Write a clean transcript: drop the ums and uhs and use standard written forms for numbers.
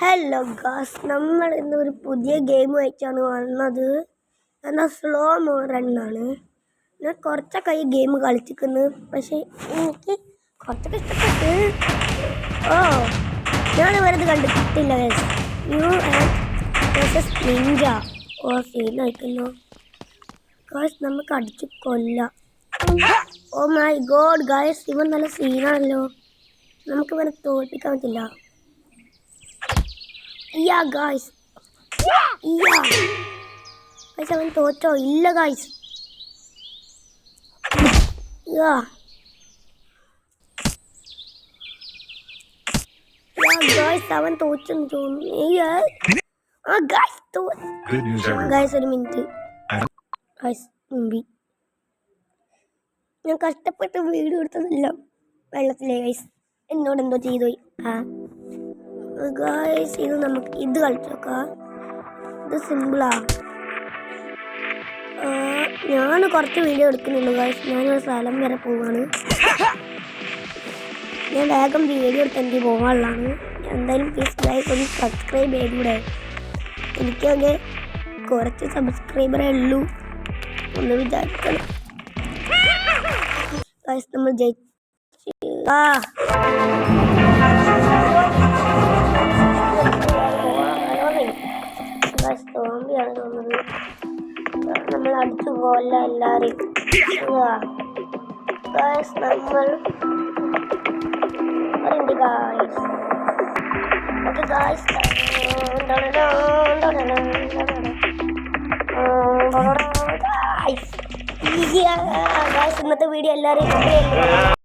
Hello Gauss, നമ്മൾ ഇന്നൊരു പുതിയ ഗെയിം വെച്ചാണ് വന്നത്. എന്നാൽ സ്ലോ റണ്ണാണ്. ഞാൻ കുറച്ചൊക്കെ ഈ ഗെയിം കളിച്ചിരിക്കുന്നു, പക്ഷേ എനിക്ക് കുറച്ചൊക്കെ ഇഷ്ടപ്പെട്ട്. ഞാൻ വെറുതെ കണ്ടിട്ടില്ല ഗൈസ്. ന്യൂ ആൻഡ് നിഞ്ച സീനായിക്കുന്നു ഗായ്സ്. നമുക്ക് അടിച്ച് കൊല്ലാം. ഓ മൈ ഗോഡ് ഗായ്സ്, ഇവൻ നല്ല സീനാണല്ലോ. നമുക്ക് ഇവനെ തോൽപ്പിക്കാൻ പറ്റില്ല. ഗായ്സ് അവൻ തോറ്റോ? ഇല്ല ഗായ്സ്. അവൻ തോറ്റെന്ന് തോന്നുന്നു. ഗായ്സ് ഒരു മിനിറ്റ് ഗായ്സ്, ഞാൻ കഷ്ടപ്പെട്ട് വീഡിയോ എടുത്തതെല്ലാം വെള്ളത്തിലെ ഗായ്സ്. എന്നോട് എന്തോ ചെയ്തു പോയി. ഗായ്സ്, ഇത് നമുക്ക് ഇത് കളിച്ചോക്കാം. ഇത് സിമ്പിളാ. ഞാൻ കുറച്ച് വീഡിയോ എടുക്കുന്നുള്ളൂ ഗായ്സ്. ഞാനൊരു സ്ഥലം വരെ പോവാണ്. ഞാൻ വേഗം വീഡിയോ എടുത്ത് എനിക്ക് പോകാനുള്ളതാണ്. എന്തായാലും പ്ലീസ് ഗായ്സ് ഒന്ന് സബ്സ്ക്രൈബ് ചെയ്തൂടെ? എനിക്കങ്ങനെ കുറച്ച് സബ്സ്ക്രൈബറേ ഉള്ളൂ. ഒന്ന് വിചാരിക്കണം ഗായ്സ്. നമ്മൾ ജയിച്ചു. തോന്നിയാണ് തോന്നുന്നത്. നമ്മൾ അടിച്ചു പോല്ല എല്ലാരെയും. നമ്മൾ ഇന്നത്തെ വീഡിയോ എല്ലാവരെയും